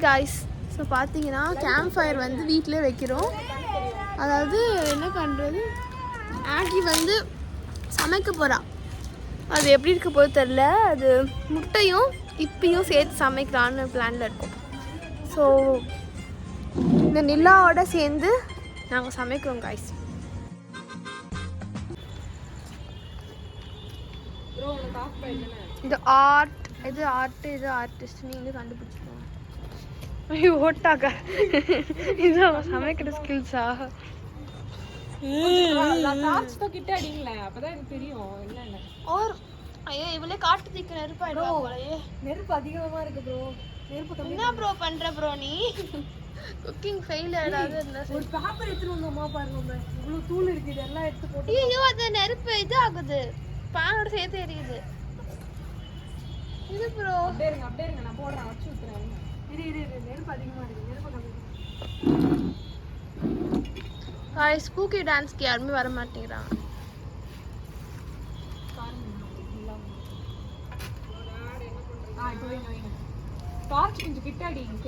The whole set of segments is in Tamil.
guys, ஸோ பார்த்தீங்கன்னா கேம்ப் ஃபயர் வந்து வீட்டிலே வைக்கிறோம். அதாவது என்ன பண்ணுறது, ஆகி வந்து சமைக்க போகிறா. அது எப்படி இருக்க போது தெரில. அது முட்டையும் இப்பையும் சேர்த்து சமைக்கலான்னு பிளானில் இருக்கும். ஸோ இந்த நிலாவோட சேர்ந்து நாங்கள் சமைக்கிறோம் guys. இது ஆர்ட், இது ஆர்டிஸ்ட் நீங்கள் கண்டுபிடிச்சிக்கோங்க. ஐயோ ஓட்டாக்க இது அவங்க சமைக்கிற ஸ்கில்ஸா? ஐயோ இவளே காட்டு தீக்க நெருப்பு அதிகமா இருக்கு ப்ரோ. என்ன ப்ரோ பண்ற ப்ரோ நீ? குக்கிங் ஃபெயில் ஆயிடாது. ஒரு பேப்பர் எடுத்து வந்தோமா பாருங்க, இவ்வளவு தூள் இருக்கு, இதெல்லாம் எடுத்து போட்டு. ஐயோ அது நெருப்பு இது ஆகுது, பானோட சேர்த்து எரியுது. இது ப்ரோ அப்படியே இருங்க நான் போடுறேன், வச்சு ஊத்துறேன். இரு நெருப்பு அதிகமா இருக்கு, நெருப்பு கம்மி. गाइस ஸ்பூக்கி டான்ஸ்க்கு யாருமே வர மாட்டேங்கிறாங்க. டார்ச் கொஞ்சம் கிட்ட அடிங்க.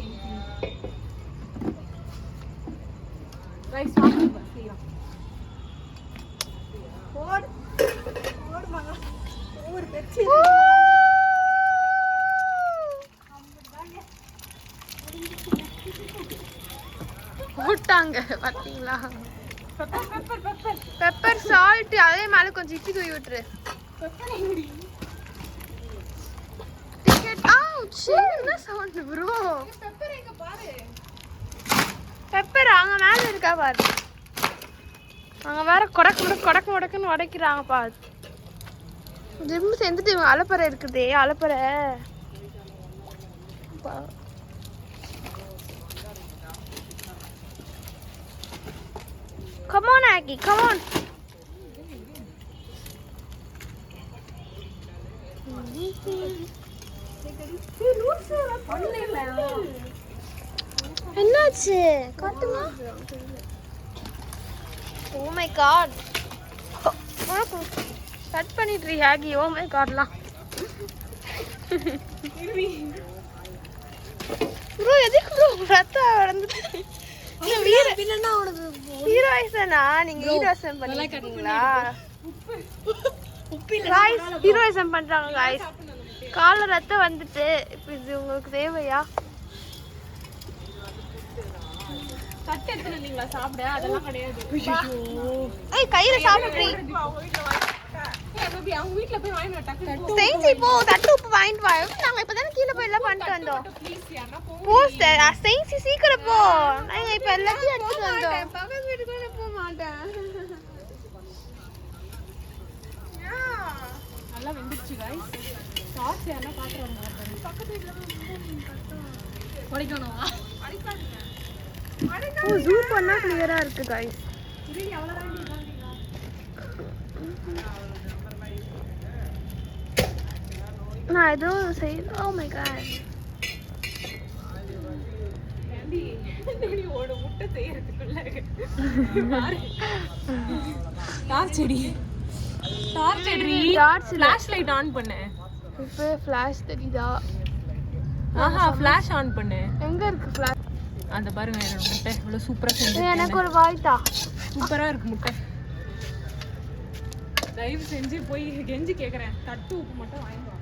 ரைட் ஸ்டார்ட் பண்ணலாம். போடு மகா ஒரு பெச்சி போட்டாங்க பாத்தீங்களா? பெப்பர் சால்ட் அதே மேல கொஞ்சம் இட்லி தூவி விட்டுரு. Ticket out. என்ன சவுண்ட் ப்ரோ? பெப்பர் எங்க பாரு. பெப்பர் அங்க மேல இருக்கா பாரு. அங்க வேற கொடக்குன்னு உடைக்கிறாங்க பாரு. ஜிம் செஞ்சுட்டு இவங்க அலப்பறை இருக்குதே, அலப்பறை. Come on Aggie, come on. என்னாச்சு காட்டுங்க. Oh my god. கட் பண்ணிட்டு ஆகி. Oh my godலாம். ப்ரோ எதுக்கு ப்ரோ ரத்தம் வளர்ந்துட்டு? ஹீரோயிசம் பண்ணிருக்கீங்களா? ஹீரோயிசம் பண்றாங்க गाइस. கால்ல ரத்தம் வந்துட்டு இப்போ இது உங்களுக்கு தேவையா? தட்டு எடுத்து நீங்களா சாப்பிட? அதெல்லாம் கிடையாது. ஏய் கையில சாப்பிடுறீங்க. அவங்க வீட்ல போய் வாங்கி டக்கு செஞ்சி போ. தட்டு உப்பு வாங்கிட்டு வா. நாங்க இப்பதான் கீழ போய் எல்லாம் பண்ணிட்டு வந்தோம். போஸ்ட் செஞ்சி சீக்கிரம் போ. நாங்க இப்ப எல்லாத்தையும் எடுத்து வந்தோம். பக்கத்து வீட்டுக்குள்ள போக மாட்டேன். நல்லா வெந்துச்சு गाइस. சாஸ் எல்லாம் காட்றோம். பக்கத்து வீட்ல போய் கட்டோம். ஒடிக்கணுமா? அடிக்காதீங்க. ஓ ஜூம் பண்ணா கிளியரா இருக்கு गाइस. இது எவ்வளவு ரேண்ட் இதாண்டீங்க? நான் ஏதோ செய்ய. Oh my god. ஓட முட்டை செய்யறதுக்குள்ள டார்ச் ஃபிளாஷ் லைட் ஆன் பண்ணு. இப்போ ஃபிளாஷ் தெரியுதா? ஆஹா ஃபிளாஷ் ஆன் பண்ணு. எங்க இருக்கு ஃபிளாஷ்? அந்த பாருங்க என்னோட முட்டை இவ்வளவு சூப்பரா செஞ்சிருக்கேன். எனக்கு ஒரு வாய்தா. சூப்பரா இருக்கு முட்டை. தயவு செஞ்சு போய் கெஞ்சி கேக்குறேன், தட்டு உப்பு மட்டும் வாங்கி வா.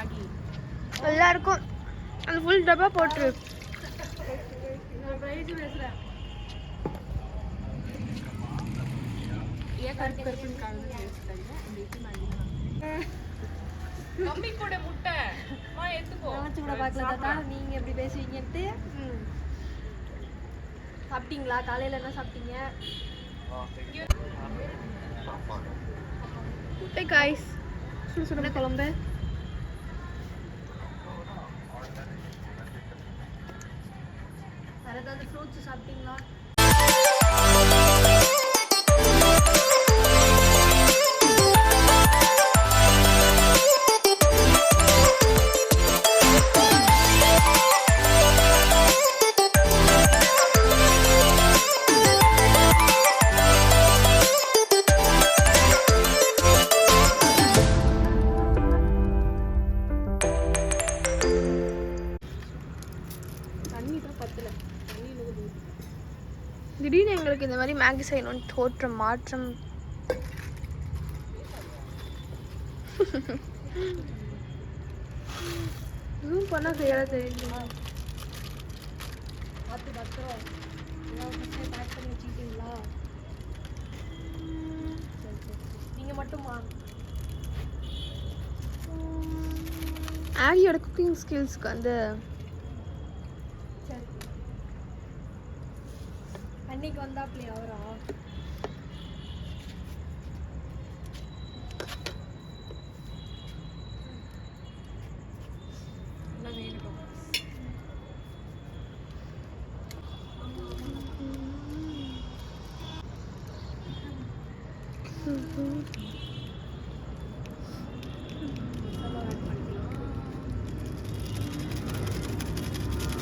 மேகி எல்லாருக்கும் அந்த ஃபுல் டப்பா போட்டுரு. நான் பிரைஸ் பேசுறேன். ஏன் கருப்பு கருப்புன்னு காரணம் பேசுறாங்க. இந்த இட்லி மேகி மம்மி கூட முட்டை மா எடுத்துக்கோ. நினைச்சு கூட பார்க்கல தாத்தா நீங்க எப்படி பேசுவீங்கன்ட்டு. சாப்பிட்டீங்களா? காலையில என்ன சாப்பிட்டீங்க? முட்டை காய்ஸ், சுடு சுடு என்ன குழம்பு? வேற ஏதாவது ஃப்ரூட்ஸ் சாப்பிட்டீங்களா? திடீர்னு எங்களுக்கு இந்த மாதிரி மேகி செய்யணும்னு தோற்றம் மாற்றம். ஜூம் பண்ணா செய்யல தெரியுமா? பார்த்து பத்திரம். பேக் பண்ணி வச்சுக்கிட்டீங்களா? நீங்க மட்டுமா? ஆகியோட குக்கிங் ஸ்கில்ஸ்க்கு வந்து அன்னைக்கு வந்தாப்லையா அவரா?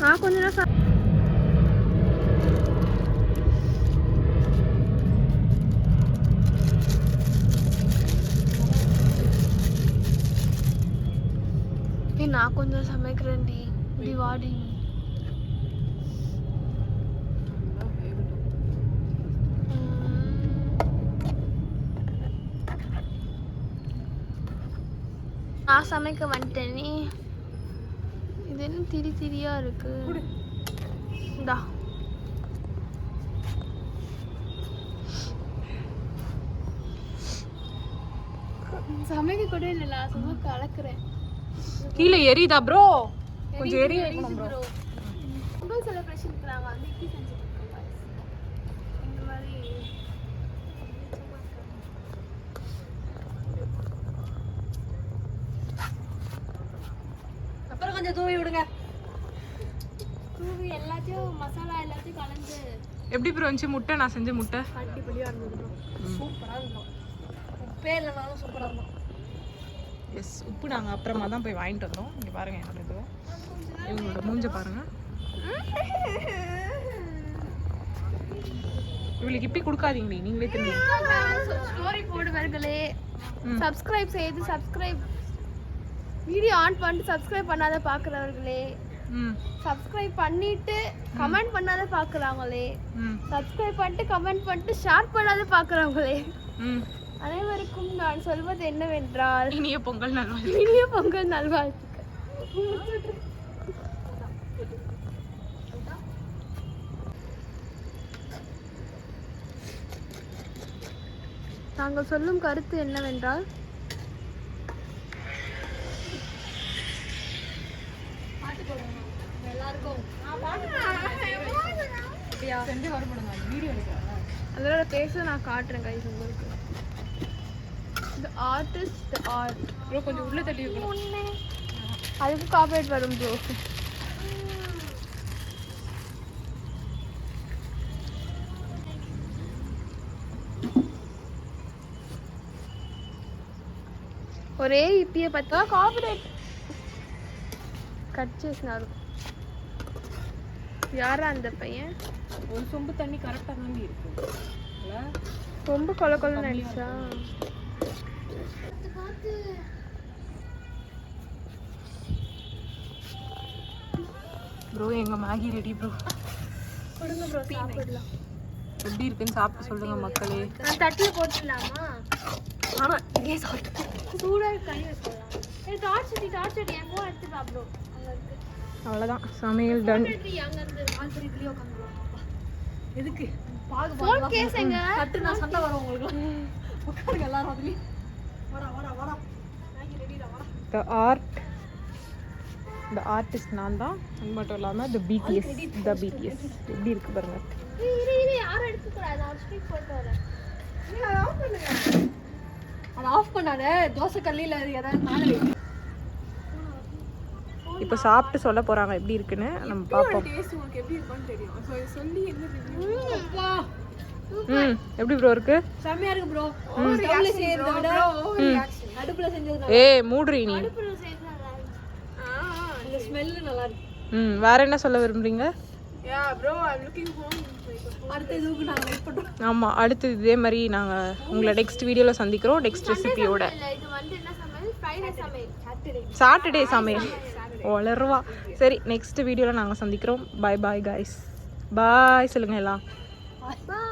நான் கொஞ்ச நேரம் நான் கொஞ்சம் சமைக்கிறேன்டி. வாடி நான் சமைக்க வந்துட்டேன். நீ இது என்ன திரி திரியா இருக்கு? இந்தா சமைக்க கூட இல்லை, நான் சும்மா கலக்குறேன். கீழே எரியுதா ப்ரோ? கொஞ்சம் எரிய வைக்கணும் ப்ரோ. பொங்கல் செலிப்ரேஷனுக்கு நாங்கள் வந்து இட்லி செஞ்சுருக்கோம். இந்த மாதிரி அப்புறம் கொஞ்சம் தூவி விடுங்க. தூவி எல்லாத்தையும் மசாலா எல்லாத்தையும் கலந்து. எப்படி ப்ரோ இருந்துச்சு முட்டை? நான் செஞ்ச முட்டை அடிப்படியாக இருந்தது. சூப்பராக இருந்தோம். உப்பே இல்லைனாலும் சூப்பராக இருந்தோம். எஸ், உப்பு நாங்கள் அப்புறமா தான் போய் வாங்கிட்டு வந்தோம். இங்கே பாருங்க என்னோட இது, இவங்களோட மூஞ்ச பாருங்க. இவளுக்கு இப்படி கொடுக்காதீங்க, நீங்களே திரும்பி ஸ்டோரி போடுவார்களே. சப்ஸ்கிரைப் செய்து சப்ஸ்கிரைப் வீடியோ ஆன் பண்ணிட்டு சப்ஸ்கிரைப் பண்ணாத பார்க்குறவர்களே, சப்ஸ்கிரைப் பண்ணிட்டு கமெண்ட் பண்ணாத பார்க்குறாங்களே, சப்ஸ்கிரைப் பண்ணிட்டு கமெண்ட் பண்ணிட்டு ஷேர் பண்ணாத பார்க்குறவங்களே, அனைவருக்கும் நான் சொல்வது என்னவென்றால் இனிய பொங்கல் நல்வாழ்த்து. இனிய பொங்கல் நல்வாழ்த்துக்கள். நாங்கள் சொல்லும் கருத்து என்னவென்றால் அதோட பேச நான் காட்டுறேன் கைஸ் உங்களுக்கு. The artist, the art. Bro கொஞ்சம் உள்ள தட்டி வைக்கணும். அதுக்கு காப்பரேட் வரும் ப்ரோ. ఒరే ఇప్పియ పత్తా కాపరేట్ కట్ చేసినారు. யாரா அந்த பையன்? ஒரு சொம்பு தண்ணி கரெக்டாக தாண்டி இருக்கு. ரொம்ப கொல கொல நடிச்சா. ப்ரோ எங்க மேகி ரெடி ப்ரோ. கொடுங்க ப்ரோ சாப்பிடலாம். எப்படி இருக்குன்னு சாப்பிட்டு சொல்லுங்க மக்களே. நான் தட்டில போட்டுடலாமா? ஆமா இங்கே சாப்பிட்டு சூடா கறி வைக்கலாம். டார்ச் அடி என் ஃபோன் எடுத்து வா ப்ரோ அங்க இருக்கு அவ்வளோதான் சமையல் டன். அங்க இருந்து ஆல்ரெடிலயே உட்காந்துருவோம் எதுக்கு ஃபோன் கேஸ் எங்க கட்டு நான் சண்டை வரோம் உங்களுக்கு உட்காருங்க எல்லாரும் அதுலயும் வாடா ரெடிடா வாடா. த ஆர்டிஸ்ட் நான் தான். அது மட்டும் இல்லாமல் த பிடிஎஸ் எப்படி இருக்கு பாருங்க. இரு யாரும் எடுக்க கூடாது நான் ஸ்ட்ரீட் போயிட்டு வரேன். அதை ஆஃப் பண்ணாத தோசை கல்லில ஏதாவது மேலே இப்போ சாப்பிட்டு சொல்ல போறாங்க எப்படி இருக்குன்னு நம்ம பார்ப்போம். எப்படி ப்ரோ இருக்கு? செம்மையா இருக்கு ப்ரோ. ஸ்டவ்ல செய்யறத விட அடுப்புல செஞ்சது ஏய் மூடுறீ நீ. அந்த ஸ்மெல் நல்லா இருக்கு. வேற என்ன சொல்ல விரும்புறீங்க? அடுத்த இதுக்கு நாங்க வெயிட் பண்றோம். ஆமா அடுத்து இதே மாதிரி நாங்க உங்களை நெக்ஸ்ட் வீடியோல சந்திக்கிறோம் நெக்ஸ்ட் ரெசிபியோட. இது வந்து என்ன சமையல்? ஃப்ரைடே சமையல். சாட்டர்டே சமையல். வளருவா. சரி நெக்ஸ்ட் வீடியோல நாங்க சந்திக்கிறோம். Bye bye guys. பாய் சொல்லுங்க எல்லாம். Bye.